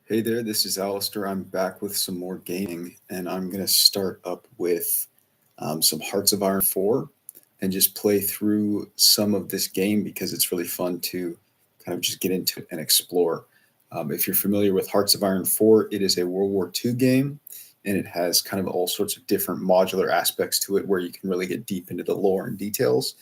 Hey there, this is Alistair. I'm back with some more gaming, and I'm going to start up with some Hearts of Iron 4 and just play through some of this game because it's really fun to kind of just get into it and explore. If you're familiar with Hearts of Iron 4, it is a World War II game, and it has kind of all sorts of different modular aspects to it where you can really get deep into the lore and details.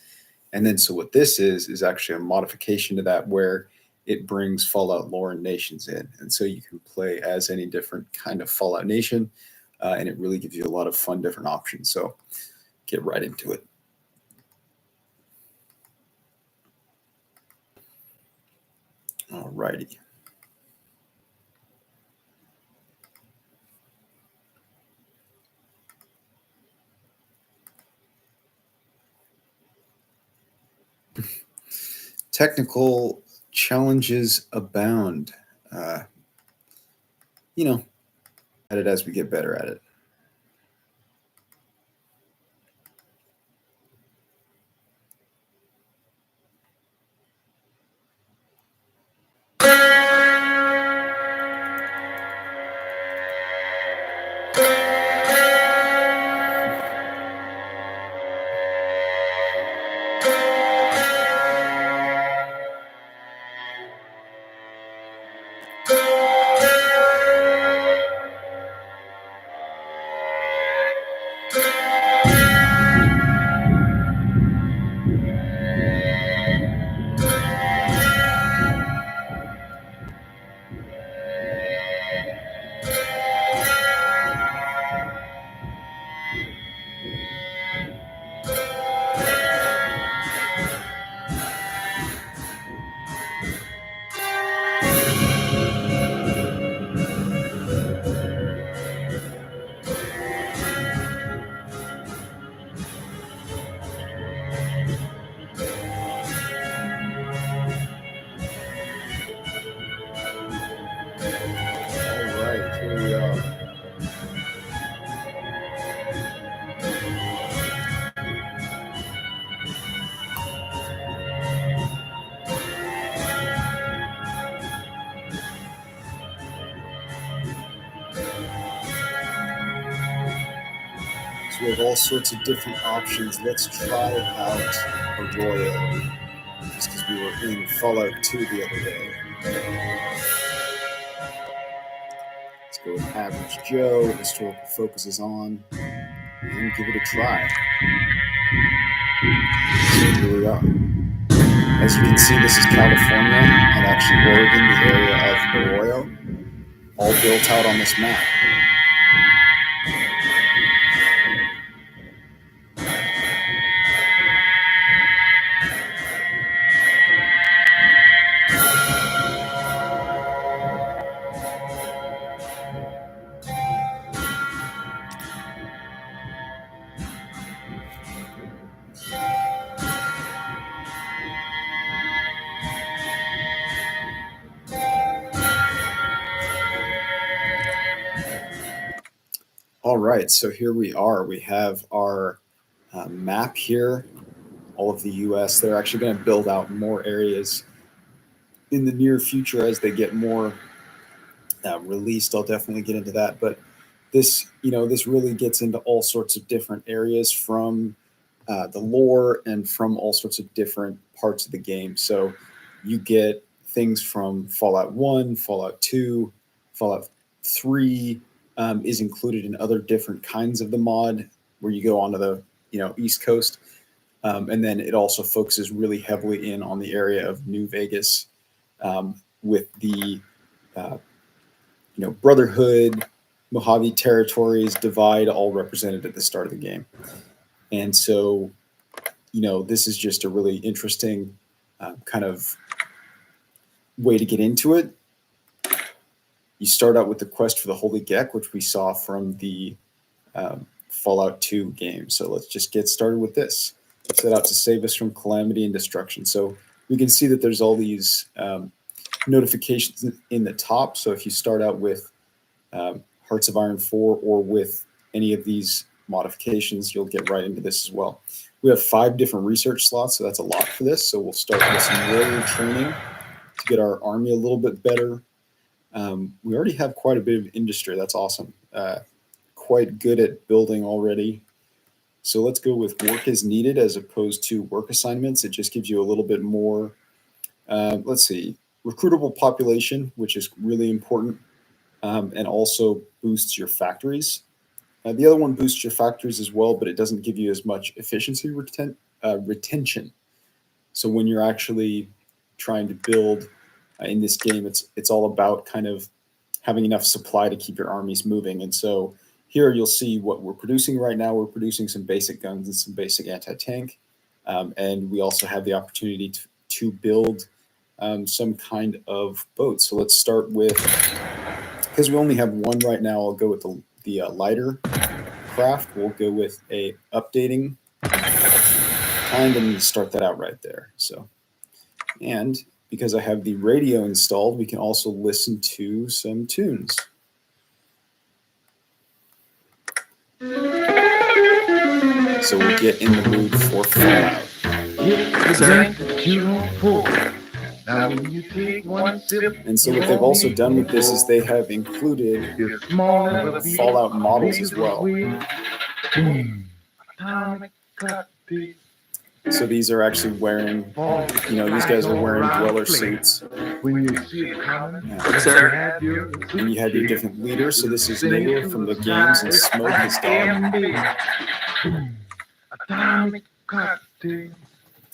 And then, so what this is actually a modification to that where it brings Fallout lore and nations in. And so you can play as any different kind of Fallout nation, and it really gives you a lot of fun different options. So get right into it. All righty. Technical challenges abound. At it as we get better at it. Here we are. So we have all sorts of different options. Let's try out Arroyo, just because we were in Fallout 2 the other day. Let's go with Average Joe. Historical focus is on, and give it a try. So here we are. As you can see, this is California and actually Oregon, the area of Arroyo, all built out on this map. All right, so here we are. We have our map here, all of the US. They're actually going to build out more areas in the near future as they get more released. I'll definitely get into that. But this really gets into all sorts of different areas from the lore and from all sorts of different parts of the game. So you get things from Fallout 1, Fallout 2, Fallout 3, is included in other different kinds of the mod where you go onto the East Coast, and then it also focuses really heavily in on the area of New Vegas, with the Brotherhood, Mojave Territories, Divide all represented at the start of the game. And so this is just a really interesting kind of way to get into it. You start out with the quest for the Holy Gek, which we saw from the Fallout 2 game. So let's just get started with this. Set out to save us from calamity and destruction. So we can see that there's all these notifications in the top. So if you start out with Hearts of Iron 4 or with any of these modifications, you'll get right into this as well. We have 5 different research slots, so that's a lot for this. So we'll start with some warrior training to get our army a little bit better. We already have quite a bit of industry. That's awesome. Quite good at building already. So let's go with work as needed as opposed to work assignments. It just gives you a little bit more, let's see, recruitable population, which is really important, and also boosts your factories. The other one boosts your factories as well, but it doesn't give you as much efficiency retention. So when you're actually trying to build in this game, it's all about kind of having enough supply to keep your armies moving. And so here you'll see what we're producing right now. We're producing some basic guns and some basic anti-tank. And we also have the opportunity to build some kind of boat. So let's start with, because we only have one right now, I'll go with the lighter craft. We'll go with a updating kind and start that out right there. So, and because I have the radio installed, we can also listen to some tunes. So we'll get in the mood for Fallout. And so what they've also done with this is they have included Fallout models as well. So these are actually wearing, these guys are wearing dweller suits. And you have your different leaders. So this is Nigger from the games and Smoke his dog.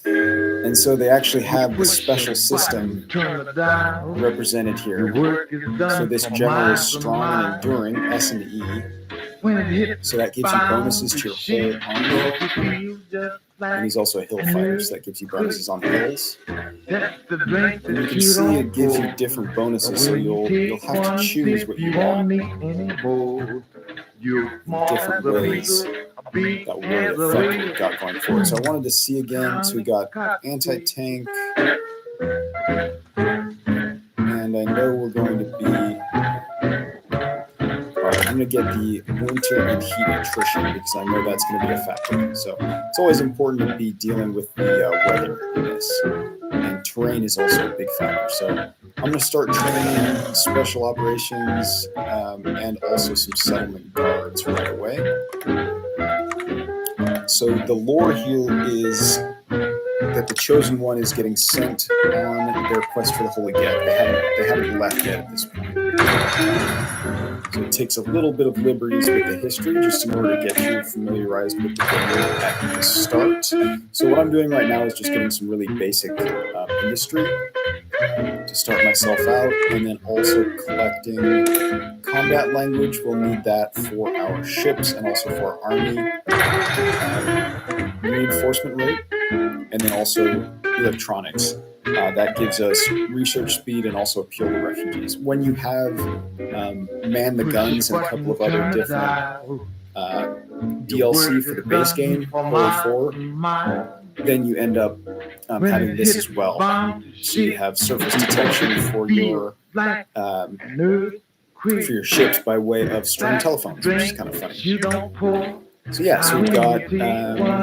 And so they actually have the special system represented here. So this general is strong and enduring, S and E. So that gives you bonuses to your whole army. And he's also a hill fighter, so that gives you bonuses on hills. And you can see it gives you different bonuses, so you'll have to choose what you want. Different ways that will really affect what you've got going forward. So I wanted to see again, so we got anti-tank. And I know we're going to be... I'm going to get the winter and heat attrition because I know that's going to be a factor. So it's always important to be dealing with the weather in this. And terrain is also a big factor. So I'm going to start training special operations and also some settlement guards right away. So the lore here is that the Chosen One is getting sent on their quest for the Holy Gap. They haven't left yet at this point. So it takes a little bit of liberties with the history just in order to get you familiarized with the game at the start. So what I'm doing right now is just getting some really basic industry to start myself out, and then also collecting combat language. We'll need that for our ships and also for our army reinforcement rate, and then also electronics. That gives us research speed and also appeal to refugees. When you have Man the Guns and a couple of other different DLC for the base game, HOI4, then you end up having this as well. So you have surface detection for your ships by way of string telephones, which is kind of funny. So yeah, so we've got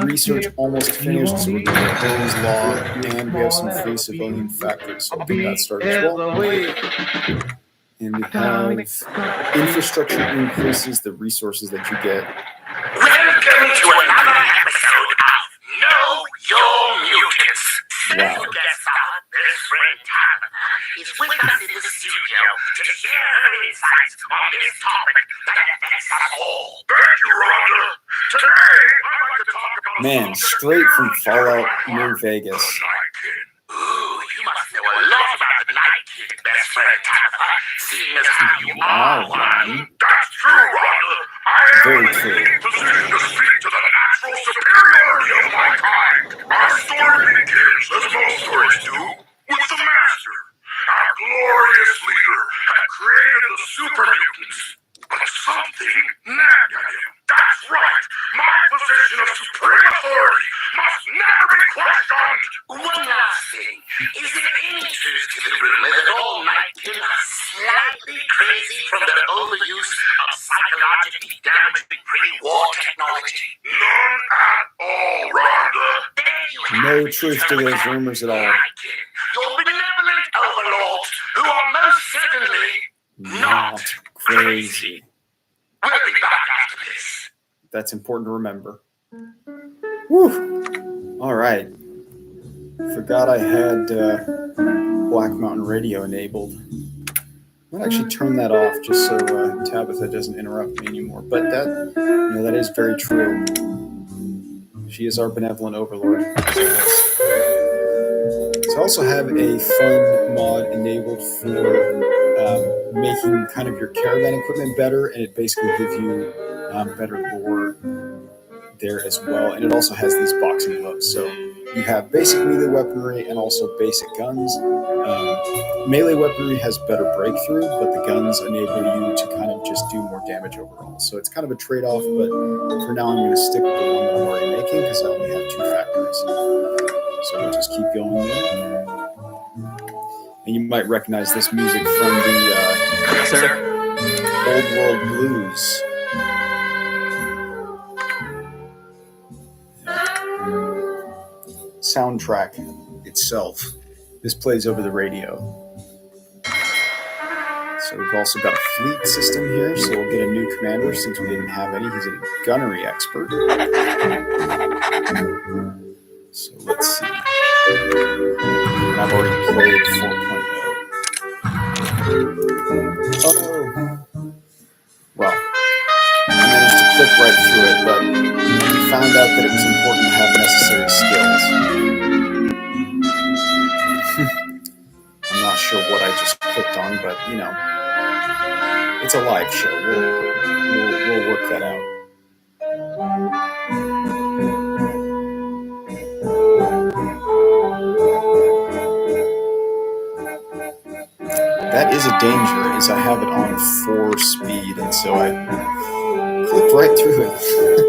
research almost finished, so we're doing Burns Law, and we have some free civilian factories, so I'll get that started as well. And we have infrastructure increases the resources that you get. Welcome to another episode of Know Your Mutants. Wow. Guest star, this friend Tyler, is with us in the studio to share her insights on this topic that affects us all. Thank you, Rhonda. Today, I'd like to talk about... Man, straight from Fallout New Vegas. Ooh, you must know a lot about the Night King, best friend Tyler, seeing as how you are one. That's true, Rhonda. I am in a unique position to speak to the natural superiority of my kind. Our story begins, as most stories do, with the Master. Our glorious leader had created the super mutants, but something nagged at him. That's right. My position of supreme authority must never be questioned. One last thing. Is there any truth to the rumor that all Night King are slightly crazy from their overuse of psychologically damaging pre-war technology? None at all, Rhonda. There you have No it. truth to those rumors at all. Night King, your benevolent overlords, who are most certainly crazy. We'll be back after this. That's important to remember. Whew. All right. Forgot I had Black Mountain Radio enabled. I might actually turn that off just so Tabitha doesn't interrupt me anymore. But that is very true. She is our benevolent overlord. So I also have a fun mod enabled for making kind of your caravan equipment better, and it basically gives you better lore there as well. And it also has these boxing gloves. So you have basic melee weaponry and also basic guns. Melee weaponry has better breakthrough, but the guns enable you to kind of just do more damage overall. So it's kind of a trade-off, but for now I'm going to stick with the one that I'm already making because I only have 2 factories. So we'll just keep going there. And you might recognize this music from the Old World Blues. Soundtrack itself. This plays over the radio. So we've also got a fleet system here, so we'll get a new commander since we didn't have any. He's a gunnery expert. So let's see. I've already played 4.0. Oh. Well, I managed to click right through it, but we found out that it was important to have necessary skills. I'm not sure what I just clicked on, but it's a live show. We'll work that out. That is a danger, is I have it on 4 speed, and so I clicked right through it.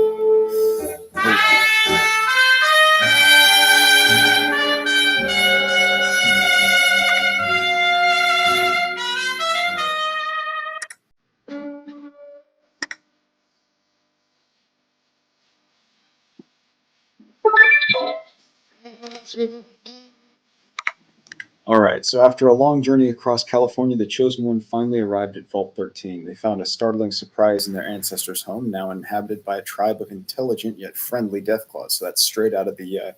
All right, so after a long journey across California, the Chosen One finally arrived at Vault 13. They found a startling surprise in their ancestors' home, now inhabited by a tribe of intelligent yet friendly Deathclaws. So that's straight out of the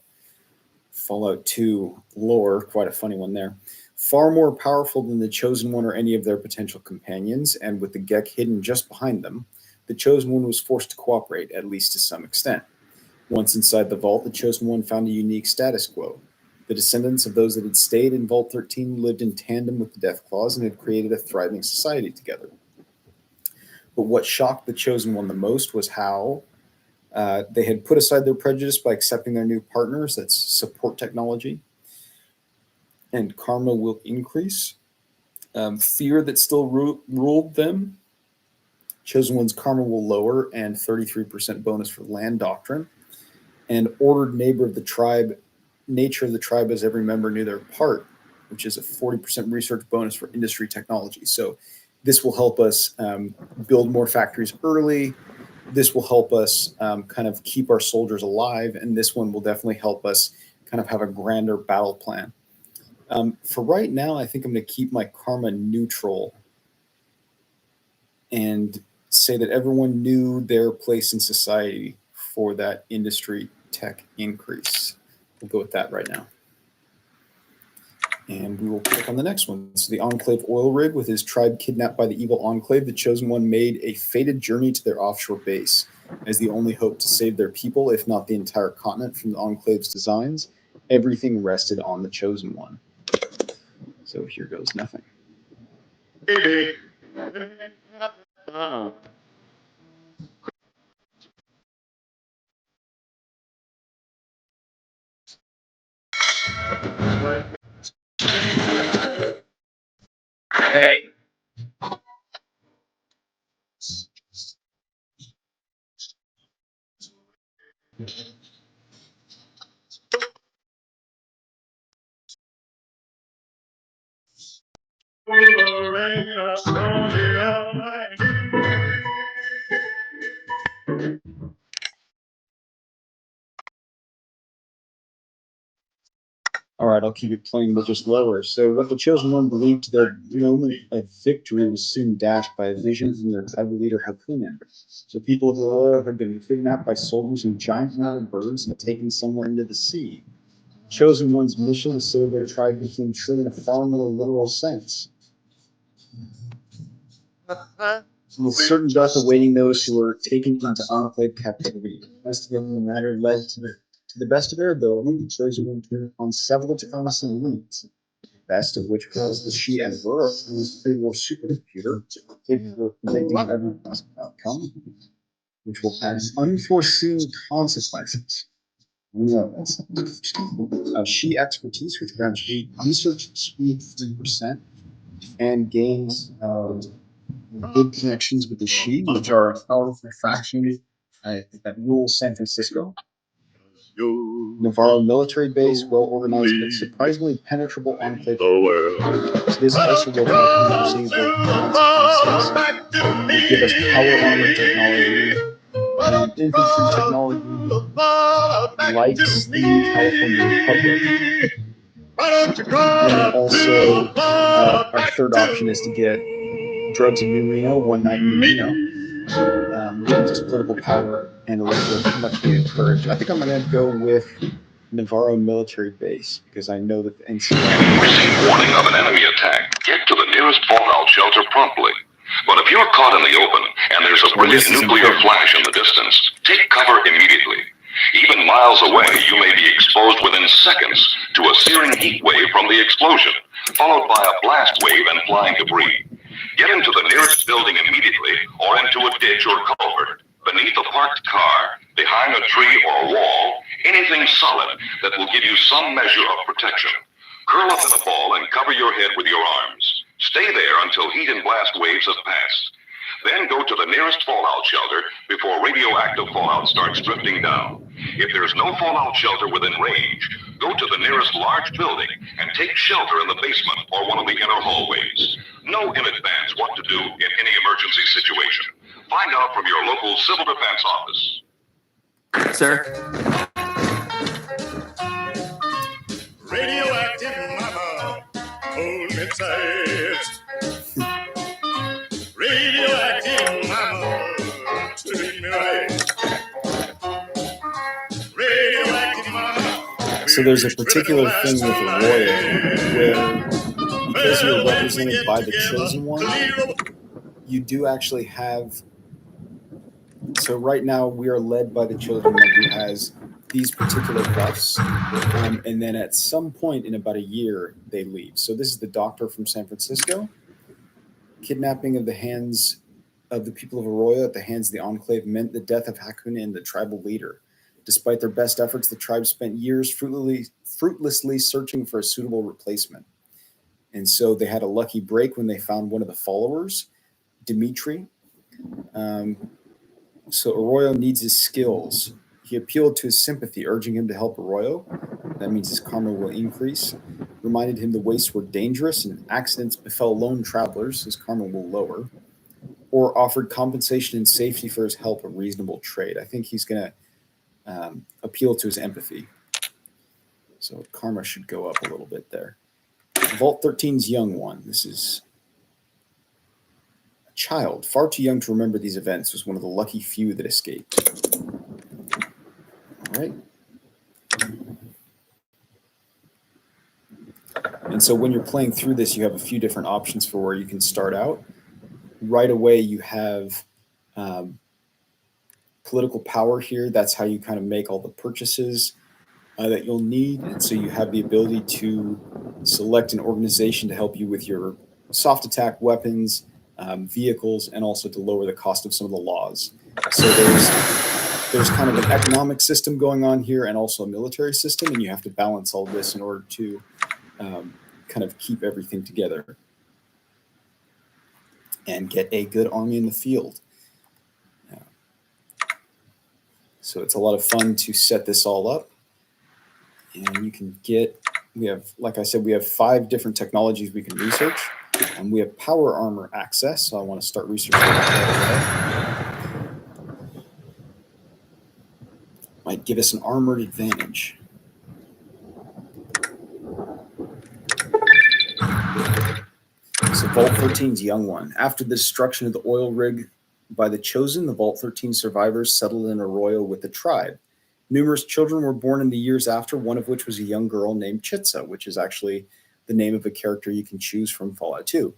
Fallout 2 lore, quite a funny one there. Far more powerful than the Chosen One or any of their potential companions, and with the Gek hidden just behind them, the Chosen One was forced to cooperate, at least to some extent. Once inside the vault, the Chosen One found a unique status quo. The descendants of those that had stayed in Vault 13 lived in tandem with the Deathclaws and had created a thriving society together. But what shocked the Chosen One the most was how they had put aside their prejudice by accepting their new partners, that's support technology, and karma will increase. Fear that still ruled them. Chosen One's karma will lower, and 33% bonus for land doctrine. And ordered nature of the tribe as every member knew their part, which is a 40% research bonus for industry technology. So this will help us build more factories early. This will help us kind of keep our soldiers alive. And this one will definitely help us kind of have a grander battle plan. For right now, I think I'm going to keep my karma neutral and say that everyone knew their place in society for that industry tech increase. We'll go with that right now. And we will click on the next one. So the Enclave oil rig with his tribe kidnapped by the evil Enclave, the Chosen One made a fated journey to their offshore base as the only hope to save their people, if not the entire continent, from the Enclave's designs. Everything rested on the Chosen One. So here goes nothing. Hey. All right, I'll keep it playing, but just lower. So what the chosen one believed their moment of victory was soon dashed by a vision from their tribal leader Hakunen. So people of the world had been kidnapped by soldiers and giant mountain birds and taken somewhere into the sea. Chosen one's mission is so their tribe became true in a far more literal sense. With certain death awaiting those who were taken into enclave captivity. Investigating the matter led to the best of their ability, the chosen one turned on several promising leads, best of which was the she Emperor, who was a more supercomputer, capable of predicting every possible outcome, which will have unforeseen consequences. She expertise, which grants research speed 3%, and gains good connections with the she, which are a powerful faction that rule San Francisco. Navarro military base, well organized but surprisingly penetrable enclave. So this also will have unforeseeable consequences. It will give us power armor technology, infantry technology, like the California Republic. And also, our third option is to get drugs in New Reno, one night in Reno. Just political power and a little bit much needed courage. I think I'm going to go with Navarro military base because I know that the NCR. Receive warning of an enemy attack. Get to the nearest fallout shelter promptly. But if you're caught in the open and there's a brilliant nuclear flash in the distance, take cover immediately. Even miles away, you may be exposed within seconds to a searing heat wave from the explosion, followed by a blast wave and flying debris. Get into the nearest building immediately or into a ditch or culvert, beneath a parked car, behind a tree or a wall, anything solid that will give you some measure of protection. Curl up in a ball and cover your head with your arms. Stay there until heat and blast waves have passed. Then go to the nearest fallout shelter before radioactive fallout starts drifting down. If there's no fallout shelter within range, go to the nearest large building and take shelter in the basement or one of the inner hallways. Know in advance what to do in any emergency situation. Find out from your local civil defense office. Sir? Radioactive mama, hold me tight. Radioactive mama, treat me right. Radioactive mama. So there's a particular thing with Arroyo where, because you're represented by the chosen one, you do actually have. So right now we are led by the chosen one who has these particular buffs, and then at some point in about a year they leave. So this is the doctor from San Francisco. Kidnapping of the hands of the people of Arroyo at the hands of the Enclave meant the death of Hakunen, the tribal leader. Despite their best efforts, the tribe spent years fruitlessly searching for a suitable replacement. And so they had a lucky break when they found one of the followers, Dimitri. So Arroyo needs his skills. He appealed to his sympathy, urging him to help Arroyo. That means his karma will increase. Reminded him the wastes were dangerous and accidents befell lone travelers. His karma will lower. Or offered compensation and safety for his help, a reasonable trade. I think he's going to appeal to his empathy. So karma should go up a little bit there. Vault 13's young one. This is a child, far too young to remember these events, was one of the lucky few that escaped. All right. And so when you're playing through this, you have a few different options for where you can start out. Right away, you have political power here. That's how you kind of make all the purchases that you'll need. And so you have the ability to select an organization to help you with your soft attack weapons, vehicles, and also to lower the cost of some of the laws. So there's kind of an economic system going on here and also a military system, and you have to balance all this in order to kind of keep everything together and get a good army in the field. So it's a lot of fun to set this all up. And you can we have, like I said, we have 5 different technologies we can research. And we have power armor access, so I want to start researching that right away. Might give us an armored advantage. Vault 13's young one. After the destruction of the oil rig by the Chosen, the Vault 13 survivors settled in Arroyo with the tribe. Numerous children were born in the years after, one of which was a young girl named Chitsa, which is actually the name of a character you can choose from Fallout 2.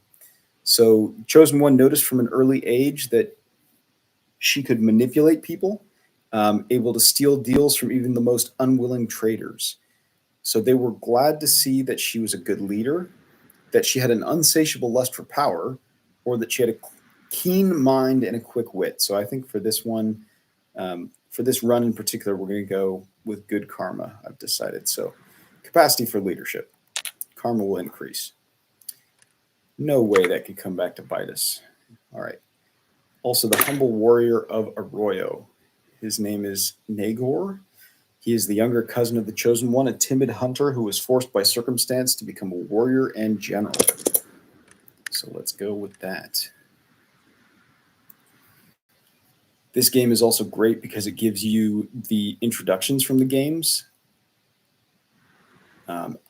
So Chosen One noticed from an early age that she could manipulate people, able to steal deals from even the most unwilling traders. So they were glad to see that she was a good leader, that she had an unsatiable lust for power, or that she had a keen mind and a quick wit. So I think for this one, for this run in particular, we're going to go with good karma, I've decided. So capacity for leadership. Karma will increase. No way that could come back to bite us. All right. Also, the humble warrior of Arroyo. His name is Nagor. He is the younger cousin of the Chosen One, a timid hunter who was forced by circumstance to become a warrior and general. So let's go with that. This game is also great because it gives you the introductions from the games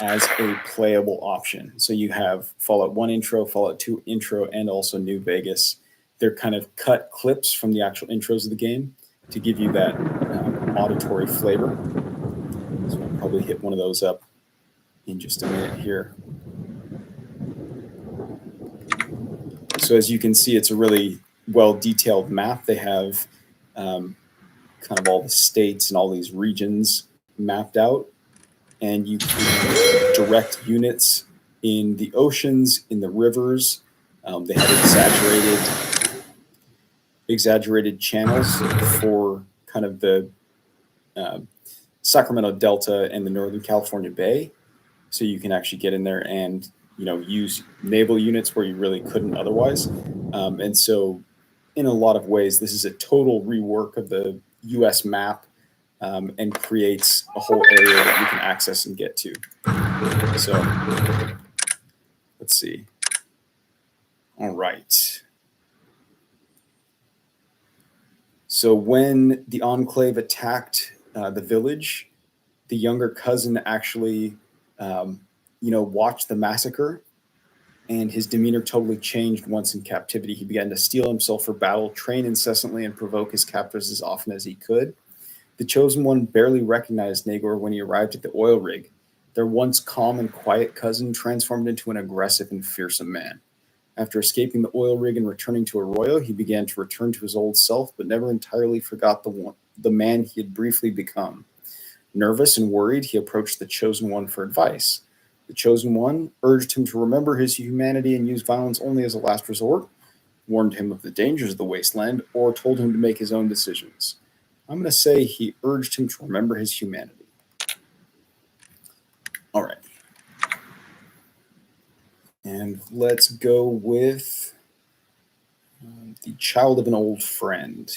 as a playable option. So you have Fallout 1 intro, Fallout 2 intro, and also New Vegas. They're kind of cut clips from the actual intros of the game to give you that auditory flavor. So I'll probably hit one of those up in just a minute here. So as you can see, it's a really well-detailed map. They have kind of all the states and all these regions mapped out, and you can direct units in the oceans, in the rivers. They have exaggerated channels for kind of the Sacramento Delta and the Northern California Bay, so you can actually get in there and use naval units where you really couldn't otherwise. And so, in a lot of ways, this is a total rework of the U.S. map and creates a whole area that you can access and get to. So, let's see. All right. So when the Enclave attacked the village, the younger cousin actually, watched the massacre, and his demeanor totally changed once in captivity. He began to steel himself for battle, train incessantly, and provoke his captors as often as he could. The Chosen One barely recognized Nagor when he arrived at the oil rig. Their once calm and quiet cousin transformed into an aggressive and fearsome man. After escaping the oil rig and returning to Arroyo, he began to return to his old self, but never entirely forgot the man he had briefly become. Nervous and worried, he approached the Chosen One for advice. The Chosen One urged him to remember his humanity and use violence only as a last resort, warned him of the dangers of the wasteland, or told him to make his own decisions. I'm going to say he urged him to remember his humanity. All right. And let's go with the child of an old friend.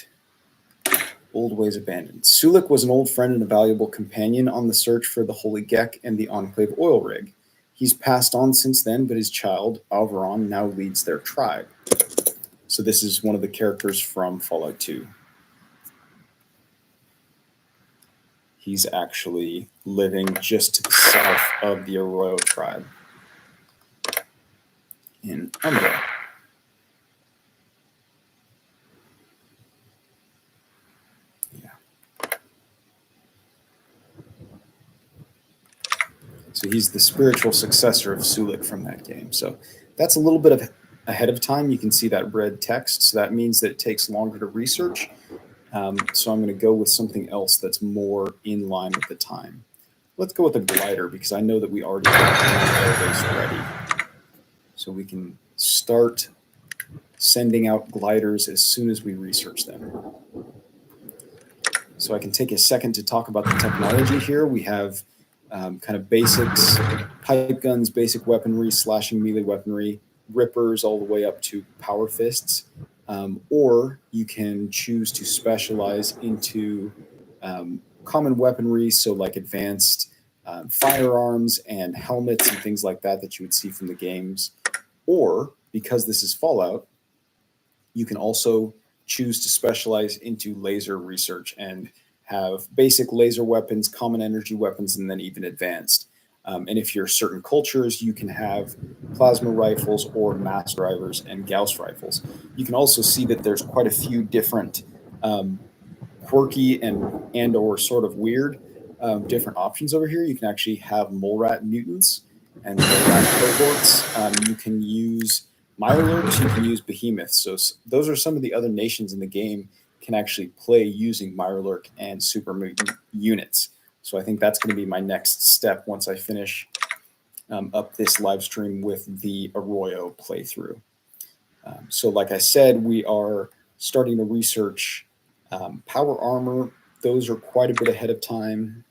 Old ways abandoned. Sulik was an old friend and a valuable companion on the search for the Holy Gek and the Enclave oil rig. He's passed on since then, but his child, Alvaron, now leads their tribe. So this is one of the characters from Fallout 2. He's actually living just to the south of the Arroyo tribe in Umbra. So he's the spiritual successor of Sulik from that game. So that's a little bit of ahead of time. You can see that red text. So that means that it takes longer to research. So I'm going to go with something else that's more in line with the time. Let's go with a glider because I know that we already have those ready. So we can start sending out gliders as soon as we research them. So I can take a second to talk about the technology here. We have kind of basics, pipe guns, basic weaponry, slashing melee weaponry, rippers all the way up to power fists. Or you can choose to specialize into common weaponry, so like advanced firearms and helmets and things like that that you would see from the games. Or, because this is Fallout, you can also choose to specialize into laser research and have basic laser weapons, common energy weapons, and then even advanced. And if you're certain cultures, you can have plasma rifles or mass drivers and Gauss rifles. You can also see that there's quite a few different quirky and or sort of weird different options over here. You can actually have mole rat mutants and mole rat cohorts. You can use Mirelurks, you can use behemoths. So those are some of the other nations in the game can actually play using Mirelurk and super mutant units. So I think that's going to be my next step once I finish up this live stream with the Arroyo playthrough. So like I said, we are starting to research power armor. Those are quite a bit ahead of time.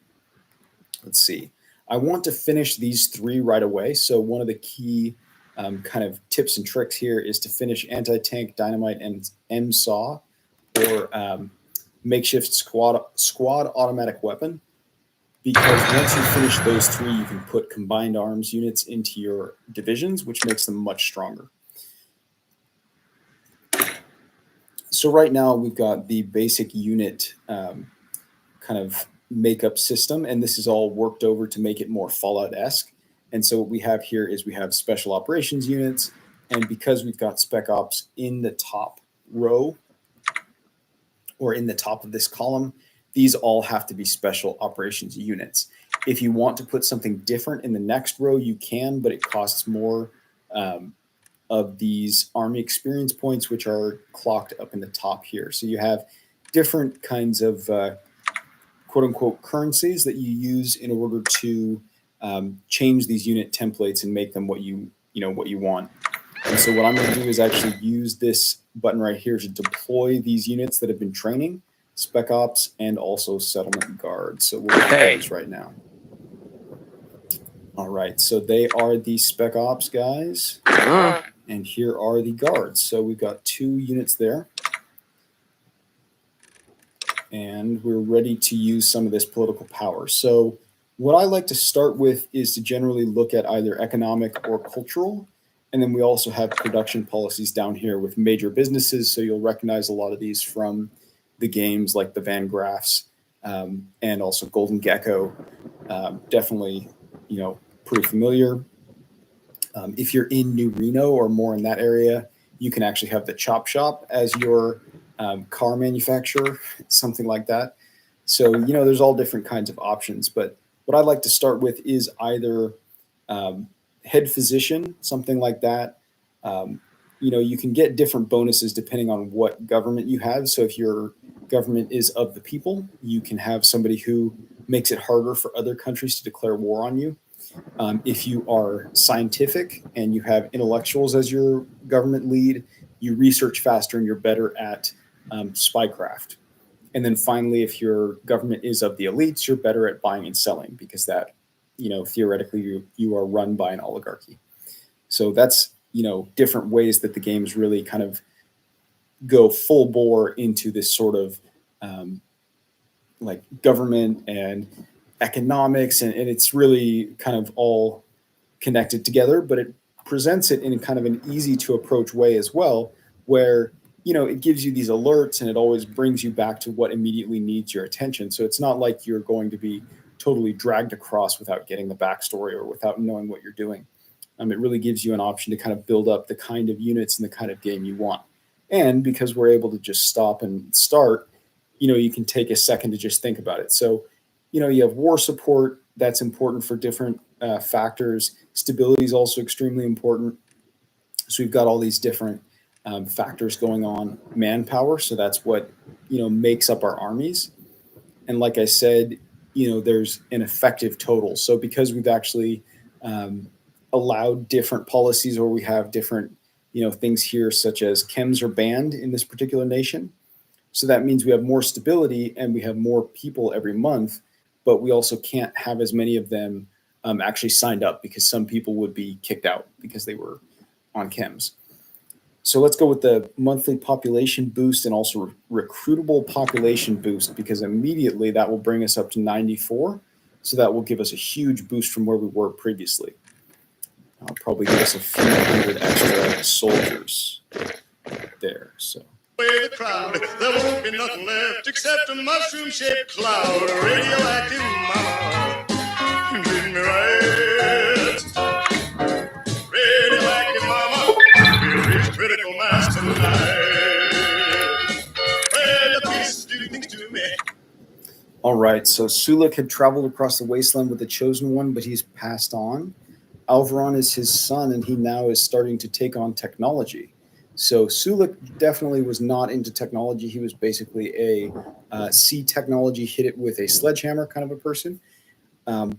Let's see. I want to finish these 3 right away. So one of the key kind of tips and tricks here is to finish anti-tank, dynamite, and MSAW, or makeshift squad automatic weapon. Because once you finish those 3, you can put combined arms units into your divisions, which makes them much stronger. So right now we've got the basic unit kind of makeup system, and this is all worked over to make it more Fallout-esque. And so what we have here is we have special operations units, and because we've got spec ops in the top row or in the top of this column, these all have to be special operations units. If you want to put something different in the next row, you can, but it costs more of these army experience points, which are clocked up in the top here. So you have different kinds of quote unquote currencies that you use in order to change these unit templates and make them what you want. And so what I'm going to do is actually use this button right here to deploy these units that have been training, spec ops, and also settlement guards. So we'll do those right now. All right, so they are the spec ops guys, and here are the guards. So we've got 2 units there. And we're ready to use some of this political power. So what I like to start with is to generally look at either economic or cultural. And then we also have production policies down here with major businesses. So you'll recognize a lot of these from the games like the Van Graffs and also Golden Gecko. Definitely, pretty familiar. If you're in New Reno or more in that area, you can actually have the Chop Shop as your car manufacturer, something like that. So, there's all different kinds of options. But what I like to start with is either head physician, something like that. You can get different bonuses depending on what government you have. So if your government is of the people, you can have somebody who makes it harder for other countries to declare war on you. If you are scientific and you have intellectuals as your government lead, you research faster and you're better at spycraft. And then finally, if your government is of the elites, you're better at buying and selling because that, theoretically, you are run by an oligarchy. So that's, different ways that the games really kind of go full bore into this sort of like government and economics. And it's really kind of all connected together, but it presents it in kind of an easy to approach way as well, where it gives you these alerts and it always brings you back to what immediately needs your attention. So it's not like you're going to be totally dragged across without getting the backstory or without knowing what you're doing. It really gives you an option to kind of build up the kind of units and the kind of game you want. And because we're able to just stop and start, you can take a second to just think about it. So, you have war support. That's important for different factors. Stability is also extremely important. So we've got all these different factors going on. Manpower, so that's what makes up our armies. And like I said, there's an effective total. So because we've actually allowed different policies, or we have different things here, such as chems are banned in this particular nation. So that means we have more stability and we have more people every month, but we also can't have as many of them actually signed up because some people would be kicked out because they were on chems. So let's go with the monthly population boost and also recruitable population boost, because immediately that will bring us up to 94. So that will give us a huge boost from where we were previously. I'll probably give us a few hundred extra soldiers there. So. Away the crowd, there won't be nothing left except a mushroom-shaped cloud, radioactive mama. Treat me right. Radioactive mama, we'll reach critical mass tonight. Well, the pieces do things to me. All right, so Sulik had traveled across the wasteland with the Chosen One, but he's passed on. Alvaron is his son, and he now is starting to take on technology. So Sulik definitely was not into technology. He was basically a see technology, hit it with a sledgehammer kind of a person.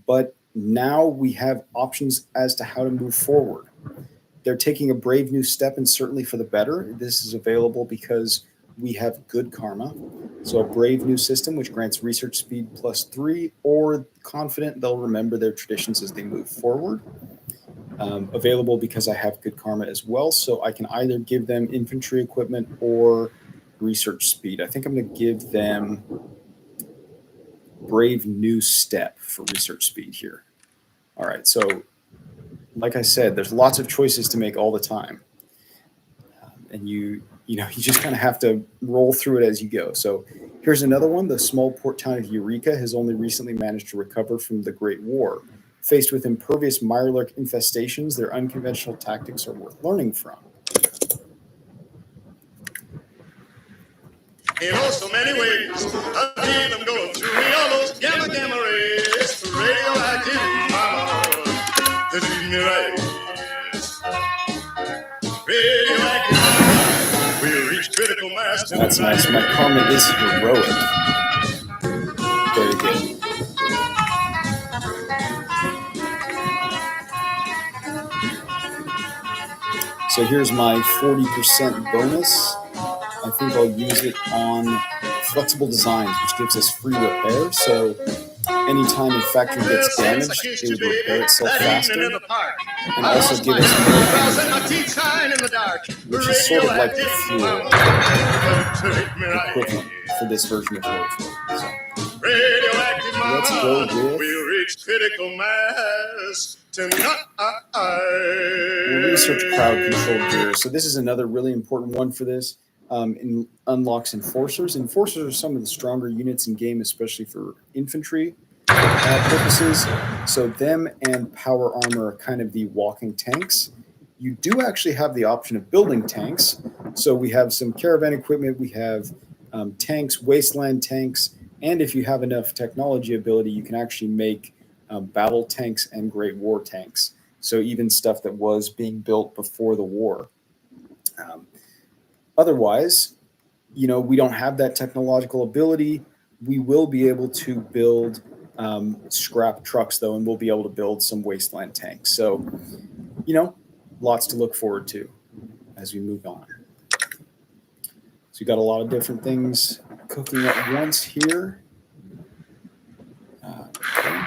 But now we have options as to how to move forward. They're taking a brave new step, and certainly for the better. This is available because we have good karma. So a brave new system, which grants research speed +3, or confident they'll remember their traditions as they move forward. Available because I have good karma as well. So I can either give them infantry equipment or research speed. I think I'm going to give them brave new step for research speed here. All right. So like I said, there's lots of choices to make all the time. And you just kind of have to roll through it as you go. So here's another one. The small port town of Eureka has only recently managed to recover from the Great War. Faced with impervious mirelurk infestations, their unconventional tactics are worth learning from. In oh so many ways, I feel I'm going through me almost gamma rays. Radioactive mama, they treat me right. Radioactive mama, we'll reach critical mass tonight. That's nice. My karma is heroic. Very good. So here's my 40% bonus. I think I'll use it on flexible designs, which gives us free repair. So anytime a factory gets damaged, it would repair itself faster, and also give us more energy, which is sort of like the fuel equivalent for this version of HOI4. So let's go with. We'll reach critical mass tonight. We'll research crowd control gear. So this is another really important one for this. In unlocks enforcers. Enforcers are some of the stronger units in game, especially for infantry purposes. So them and power armor are kind of the walking tanks. You do actually have the option of building tanks. So we have some caravan equipment. We have tanks, wasteland tanks, and if you have enough technology ability, you can actually make battle tanks and Great War tanks. So even stuff that was being built before the war. Otherwise, we don't have that technological ability. We will be able to build scrap trucks, though, and we'll be able to build some wasteland tanks. So, lots to look forward to as we move on. So you got a lot of different things cooking at once here. Okay.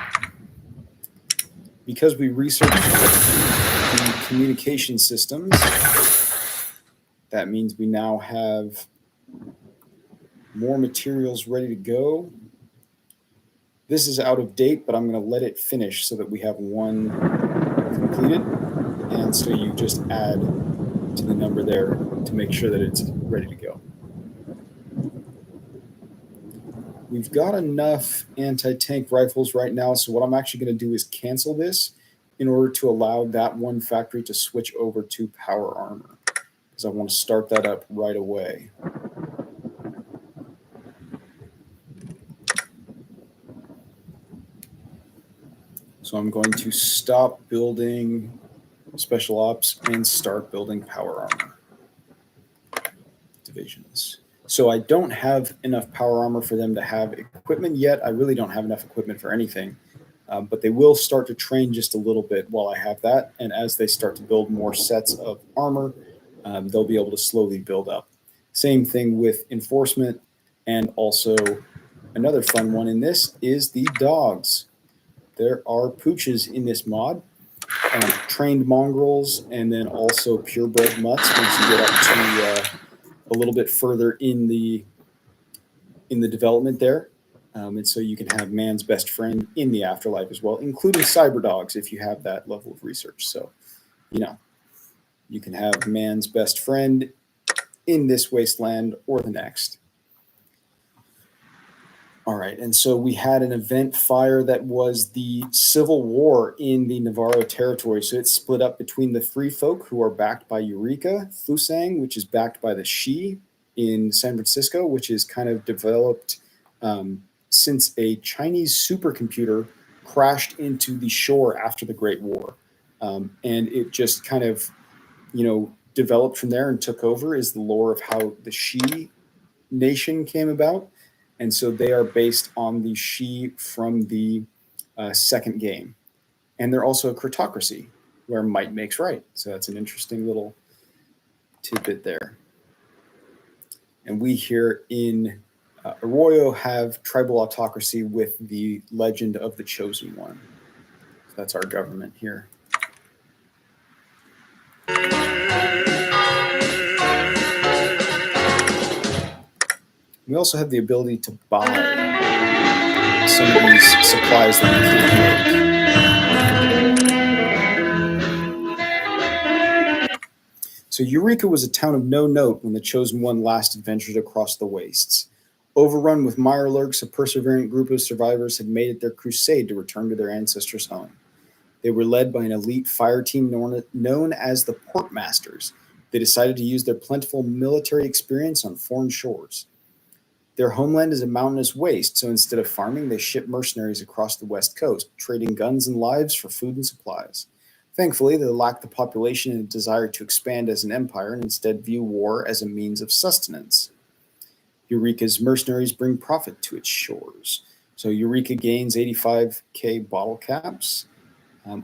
Because we researched the communication systems, that means we now have more materials ready to go. This is out of date, but I'm going to let it finish so that we have one completed. And so you just add to the number there to make sure that it's ready to go. We've got enough anti-tank rifles right now, so what I'm actually going to do is cancel this in order to allow that one factory to switch over to power armor, because I want to start that up right away. So I'm going to stop building special ops and start building power armor divisions. So I don't have enough power armor for them to have equipment yet. I really don't have enough equipment for anything, but they will start to train just a little bit while I have that. And as they start to build more sets of armor, they'll be able to slowly build up. Same thing with enforcement, and also another fun one in this is the dogs. There are pooches in this mod, trained mongrels, and then also purebred mutts once you get up to a little bit further in the development there. And so you can have man's best friend in the afterlife as well, including cyber dogs if you have that level of research. So, you can have man's best friend in this wasteland or the next. All right, and so we had an event fire that was the civil war in the Navarro territory. So it's split up between the Free Folk, who are backed by Eureka, Fusang, which is backed by the Shi in San Francisco, which is kind of developed since a Chinese supercomputer crashed into the shore after the Great War. And it just kind of, developed from there and took over, is the lore of how the Shi nation came about. And so they are based on the Shi from the second game. And they're also a critocracy where might makes right. So that's an interesting little tidbit there. And we here in Arroyo have tribal autocracy with the legend of the chosen one. So that's our government here. We also have the ability to buy some of these supplies that we can't make. So Eureka was a town of no note when the Chosen One last adventured across the wastes. Overrun with mirelurks, a perseverant group of survivors had made it their crusade to return to their ancestors' home. They were led by an elite fire team known as the Portmasters. They decided to use their plentiful military experience on foreign shores. Their homeland is a mountainous waste, so instead of farming, they ship mercenaries across the west coast, trading guns and lives for food and supplies. Thankfully, they lack the population and a desire to expand as an empire and instead view war as a means of sustenance. Eureka's mercenaries bring profit to its shores. So Eureka gains 85k bottle caps,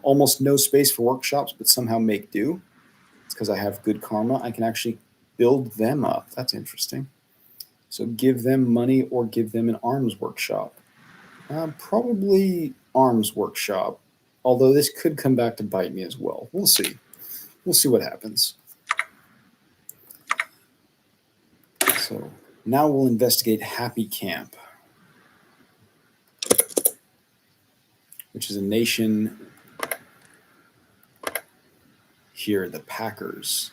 almost no space for workshops, but somehow make do. It's because I have good karma. I can actually build them up. That's interesting. So give them money or give them an arms workshop. Probably arms workshop, although this could come back to bite me as well. We'll see. We'll see what happens. So now we'll investigate Happy Camp, which is a nation here, the Packers.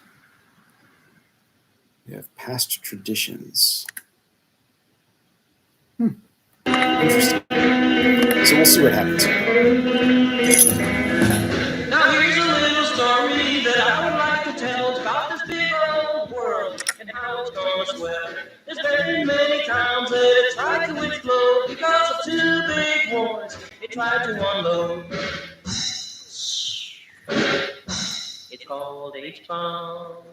We have past traditions. Interesting. So we'll see what happens. Now here's a little story that I would like to tell. It's about this big old world and how it's gonna swell. There's been many times that it tried to explode because of two big wars it tried to unload. It's called H-bomb.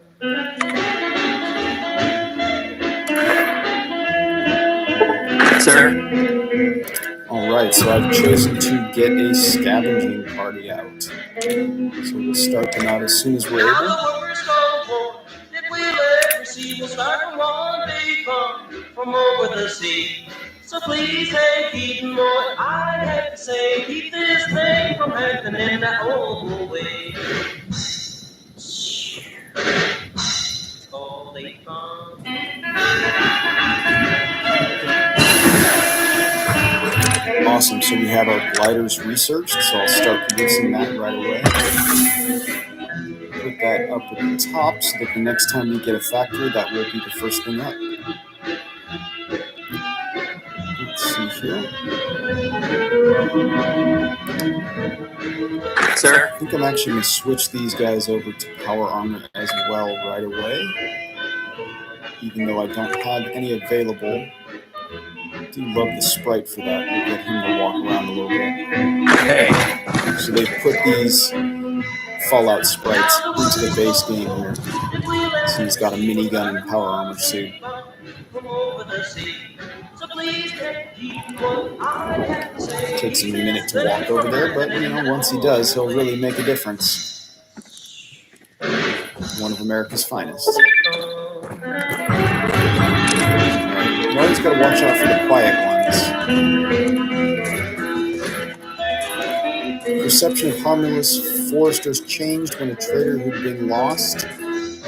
Sir? All right, so I've chosen to get a scavenging party out. So we'll start them out as soon as we're Now able. the workers go for that we'll ever see. We'll start from one big farm from over the sea. So please take Keaton, boy, I have to say, keep this thing from happening that old way. It's called H-bomb. Awesome, so we have our gliders researched, so I'll start producing that right away. Put that up at the top so that the next time we get a factory, that will be the first thing up. Let's see here. Sir? I think I'm actually going to switch these guys over to power armor as well right away. Even though I don't have any available. I do love the sprite for that. We'll get him to walk around a little bit. Hey. So they put these Fallout sprites into the base game here. So he's got a minigun and power armor suit. Takes him a minute to walk over there, but once he does, he'll really make a difference. One of America's finest. You always got to watch out for the quiet ones. Perception of harmless foresters changed when a trader who'd been lost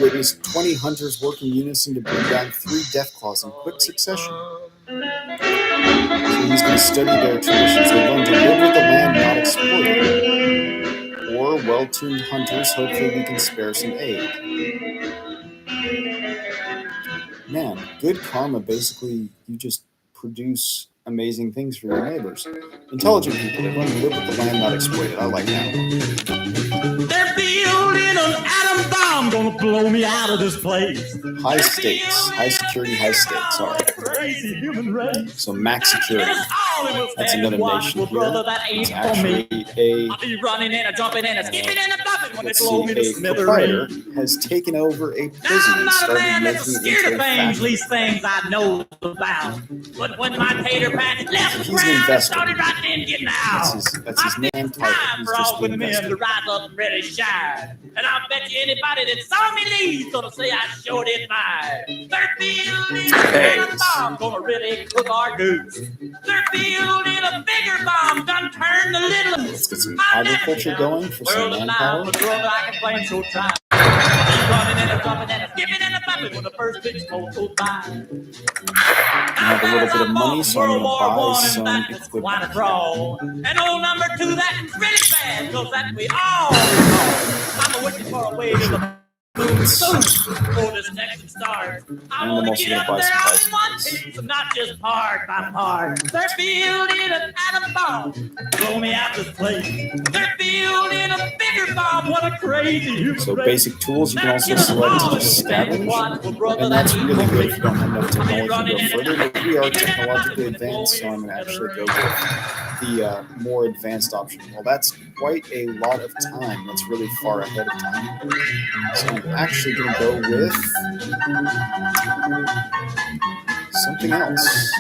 witnessed 20 hunters work in unison to bring down 3 deathclaws in quick succession. So he's going to study their traditions. They learn to live with the land, not exploit it. Or well-tuned hunters, hopefully we can spare some aid. Man, good karma, basically, you just produce amazing things for your neighbors. Intelligent people, they want to live with the land, not exploit it. I like that. They're building an atom bomb, gonna blow me out of this place. High stakes, high security, high stakes. All right. Crazy human race. So max security. That's another nation here. It's actually I'll be running in and jumping in and skipping in and bumping when they let's blow me to see, a proprietor smithereens. has taken over a Now, prison I'm and not a started man that's making it scared into of a things, factory. these things I know about. But when my tater patch left the He's an ground, I investor. started right then getting out. That's his name title. Time He's for just all the the men investor. to rise up and ready to shine. And I'll bet you anybody that saw me leave gonna say I sure did mine. They're building a bomb, gonna really cook our goose. They're building a bigger bomb, done turn the little. Let's get some agriculture going for some World manpower. alive, but brother, I can blame so time. Running and a jumping and a skipping and a bumping when the first big smoke goes by. I have a little bit of money, so I'm going to buy some Quite a equipment. draw. And old number 2, that's really bad, because that we all know. I'm waiting for a way to the moon soon before this next starts. I I'm want also to get gonna up buy there some all in one bicycles. piece, not just part by part. They're building an atom bomb. Blow me out this place. They're building a bigger bomb. What a crazy human So race. basic tools you can also select to just scavenge, and that's really good if you don't have enough technology to go further, but we are technologically advanced, so I'm going to actually go with the more advanced option. Well, that's quite a lot of time. That's really far ahead of time. So I'm actually going to go with something else.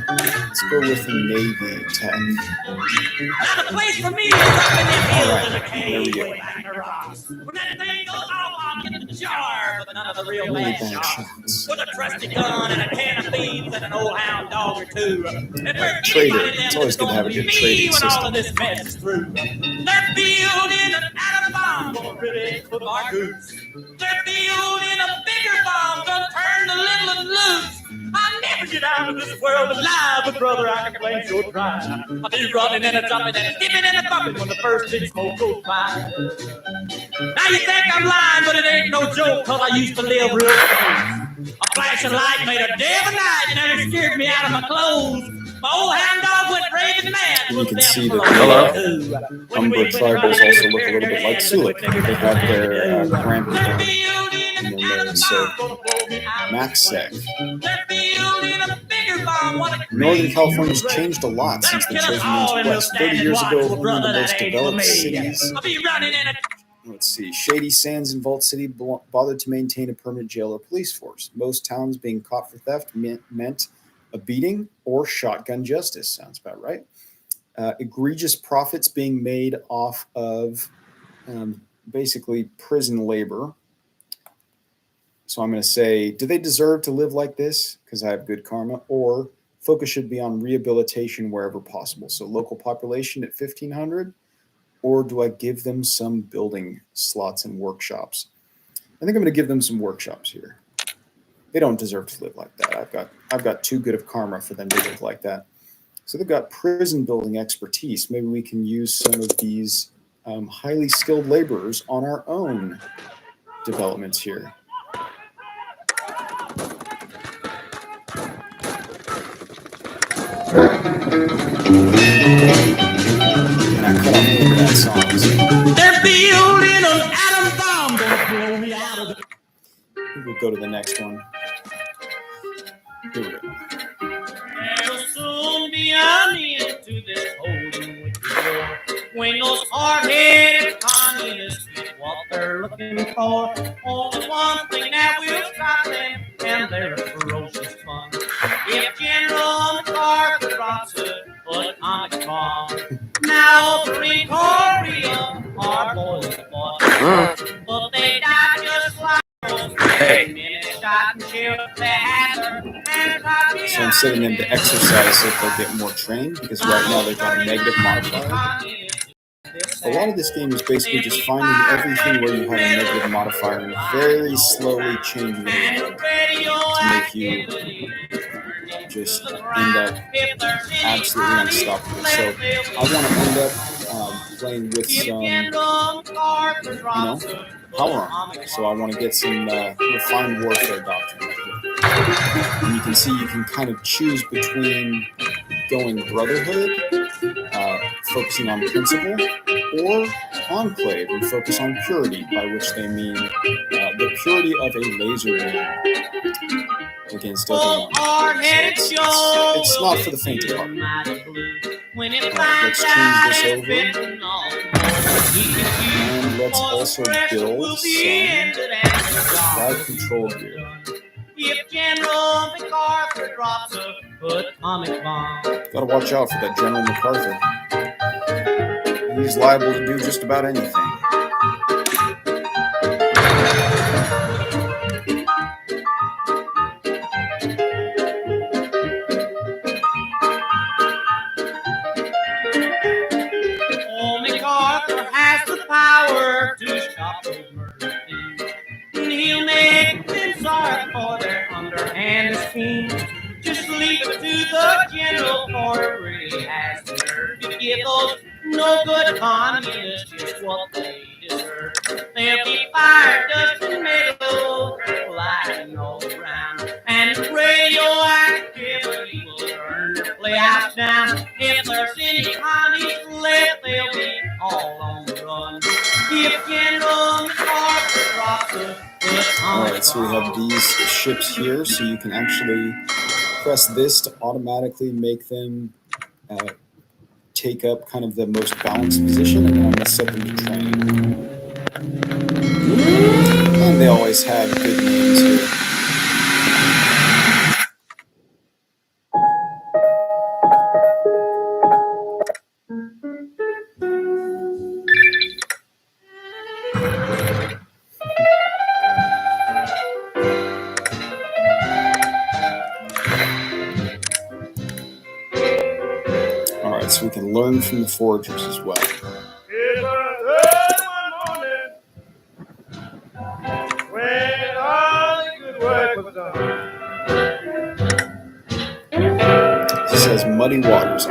Let's go with Navy Tech. Now the place for me is up in the hills in a There we cave go. way back in the rocks. When that thing goes off, I'll get in the jar, but none of the real Really bad bad shots. shots. With a trusty gun and a can of beans and an old hound dog or two. And for Trader. anybody It's left, always it's good to have gonna a be good me trading when all system. of this mess is through. They're building an atom bomb, gonna really cook our goose. They're building a bigger bomb, gonna turn the little and loose. I'll never get out of this world alive, but brother, I can blame your drive. I'll be running and a jumping and a skipping and a bumping when the first big smoke goes by. Now you think I'm lying, but it ain't no joke, cause I used to live real close. A flashing light made a day of a night and never scared me out of my clothes. My old hound dog went raving mad. And you can see Hello. that the Umbra tribals also look a little bit like Sulik. They have their cramped down in their nose. So max sec. Northern California's changed a lot since the chosen means west. 30 years ago, one of the most developed cities. Let's see. Shady Sands and Vault City bothered to maintain a permanent jail or police force. Most towns being caught for theft meant a beating or shotgun justice. Sounds about right. Egregious profits being made off of basically prison labor. So I'm going to say, do they deserve to live like this because I have good karma? Or focus should be on rehabilitation wherever possible. So local population at 1,500. Or do I give them some building slots and workshops? I think I'm going to give them some workshops here. They don't deserve to live like that. I've got too good of karma for them to live like that. So they've got prison building expertise. Maybe we can use some of these highly skilled laborers on our own developments here. And I cut off the end of that song. So They're building an atom bomb, gonna blow me out of the. I think we'll go to the next one. Here we go. There'll soon be an end to this holding with the war. When those hard-headed communists get what they're looking for, only one thing that will stop them, and they're ferocious fun. If General MacArthur drops a atomic bomb, now Marine Korea are boys fought, but they die just like those men shot and killed their hazard. So I'm setting them to exercise so they'll get more trained, because right now they've got a negative modifier. A lot of this game is basically just finding everything where you have a negative modifier and very slowly changing it to make you just end up absolutely unstoppable. So I want to end up playing with some, power armor. So I want to get some refined warfare doctrine right here. And you can see you can kind of choose between going brotherhood, focusing on principle, or enclave and focus on purity, by which they mean the purity of a laser beam against everyone. So it's not for the faint of heart. Let's change this over. And let's also build some drive control gear. If General MacArthur drops a atomic bomb. Gotta watch out for that General MacArthur. He's liable to do just about anything. Oh, MacArthur has the power to stop those murder things. And he'll make them sorry for their underhanded schemes. Just leave it to the general, for it really has the nerve to give those no good communists just what they deserve. They'll be fired, dust and metal flying all around, and radioactivity will burn their playhouse down. If there's any commies left, they'll be all on the run. If General MacArthur drops a Alright, so we have these ships here, so you can actually press this to automatically make them take up kind of the most balanced position, and then I'm going to set them to train. And they always have good names here. Alright, so we can learn from the foragers as well. He says muddy waters.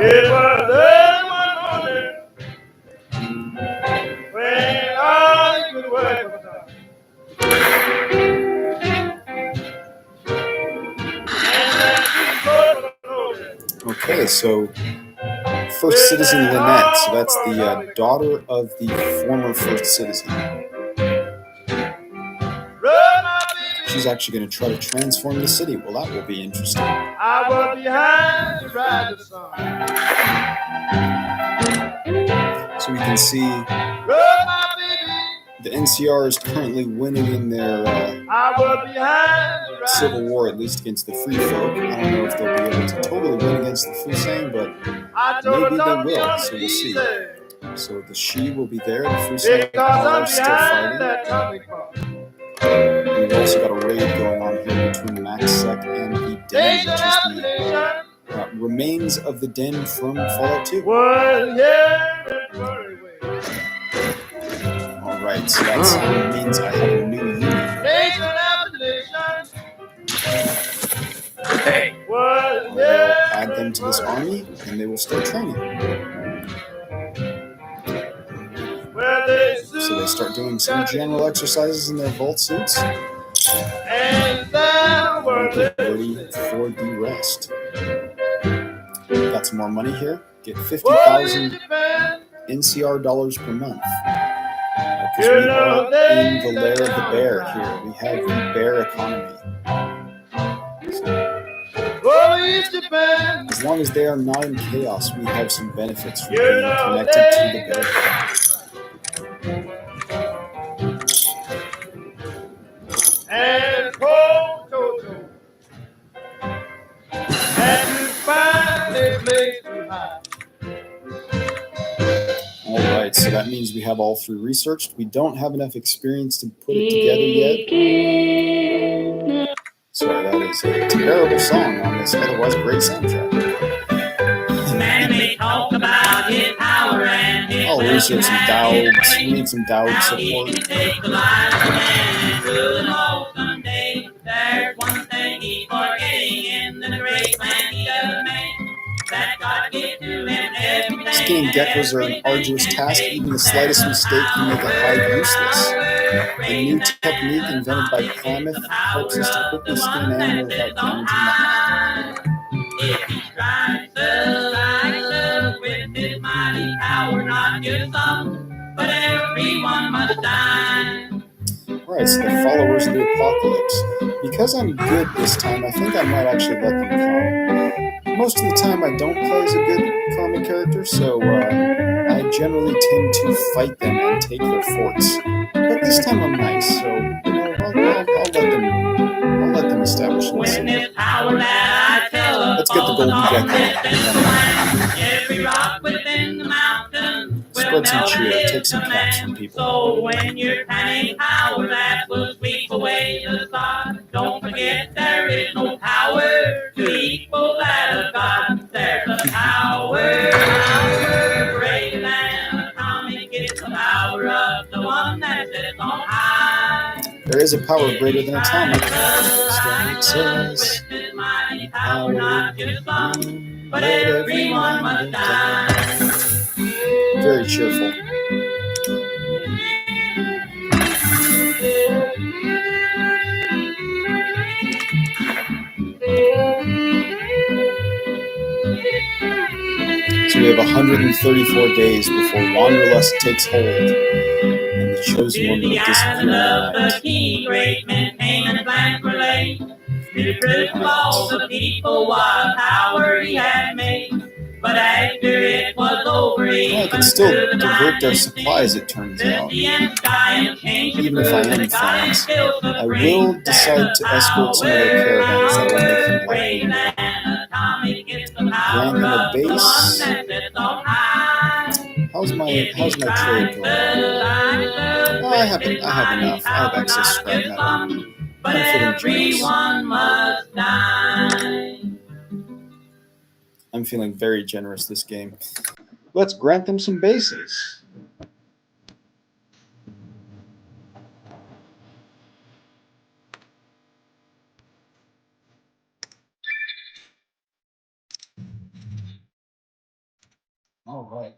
Okay, so First Citizen Lynette, so that's the daughter of the former First Citizen. She's actually going to try to transform the city. Well, that will be interesting. I was behind to ride the sun. So we can see the NCR is currently winning in their civil war, at least against the Free Folk. I don't know if they'll be able to totally win against the Fusang, but maybe they will, so we'll see. So the Shi will be there, the Fusang are still fighting. We've also got a raid going on here between MaxSec and the Den, which is the remains of the Den from Fallout 2. Alright, so that means I have a new unit. Hey. I will add them to this army, and they will start training. So they start doing some general exercises in their vault suits. And get ready for the rest. Got some more money here. Get 50,000 NCR dollars per month. Because we are in the lair of the bear here. We have the bear economy. As long as they are not in chaos, we have some benefits from being connected to the bear. And cold Toto. And you find a place to hide. Alright, so that means we have all three researched. We don't have enough experience to put it together yet. Sorry, that is a terrible song on this otherwise great soundtrack. I'll research some Dowds. We need some Dowd support. Skinning geckos are an arduous task. Even the slightest mistake can make a hide useless. A new technique invented by Klamath helps us to quickly skin an animal without damaging the hide. to stop, but everyone must die. Alright, so the followers of the apocalypse. Because I'm good this time, I think I might actually let them come. Most of the time I don't play as a good karma character, so I generally tend to fight them and take their forts. But this time I'm nice, so I'll let them establish this. When this power that I tell Let's get the golden gecko. every rock within the mountain Spread some cheer, take some caps from people. So when your tiny power that will sweep away the thought, don't forget there is no power to equal that of God. There's a power greater than atomic. It's the power of the one that sits on high. There is a power greater than atomic. Strength says, power not just some, but everyone must die. Very cheerful. So we have 134 days before Wanderlust takes hold, and the chosen one will disappear in the night. Great men came and planned for late. To prove to all the people what power he had made. But after it was over, I can still divert their supplies, it turns out. Even if I am friends, I will decide to escort some of their caravans that will make them like me. Grant them a base. How's my trade going? Oh, I have enough. I have excess scrap metal. But everyone must die. I'm feeling very generous this game. Let's grant them some bases. All right.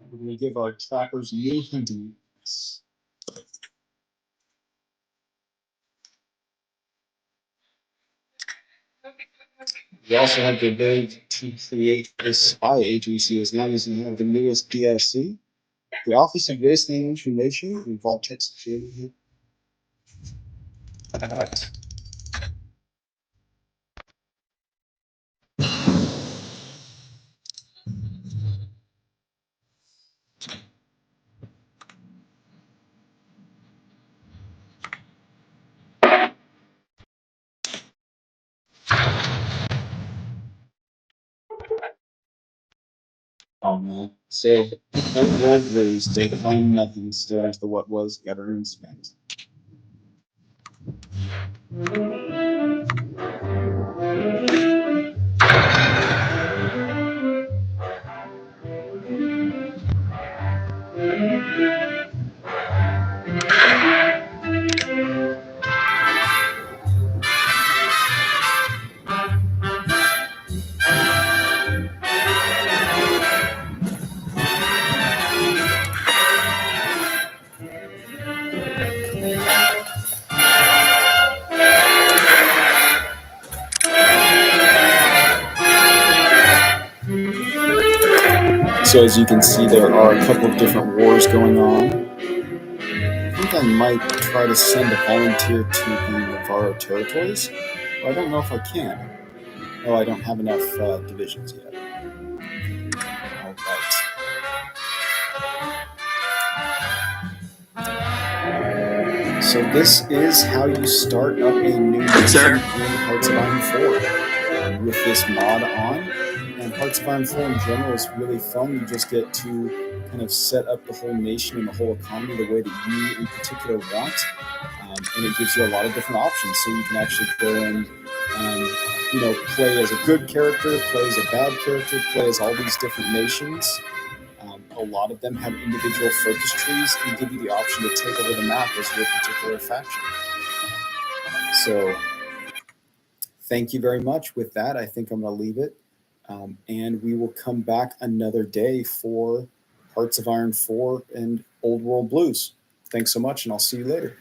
We're going to give our trappers new hunting. We also have the ability to create a spy agency as long as you have the newest DSC. The Office of Wasteland Information involved text. Alright. Oh man. So, they find nothing still after what was gathering spent. So as you can see, there are a couple of different wars going on. I think I might try to send a volunteer to the Navarro territories. But I don't know if I can. Oh, I don't have enough divisions yet. All right. So this is how you start up a new mission in Hearts of Iron 4 with this mod on. And Hearts of Iron 4 in general is really fun. You just get to kind of set up the whole nation and the whole economy the way that you in particular want. And it gives you a lot of different options. So you can actually go in and play as a good character, play as a bad character, play as all these different nations. A lot of them have individual focus trees and give you the option to take over the map as your particular faction. So thank you very much. With that, I think I'm going to leave it. And we will come back another day for Hearts of Iron 4 and Old World Blues. Thanks so much, and I'll see you later.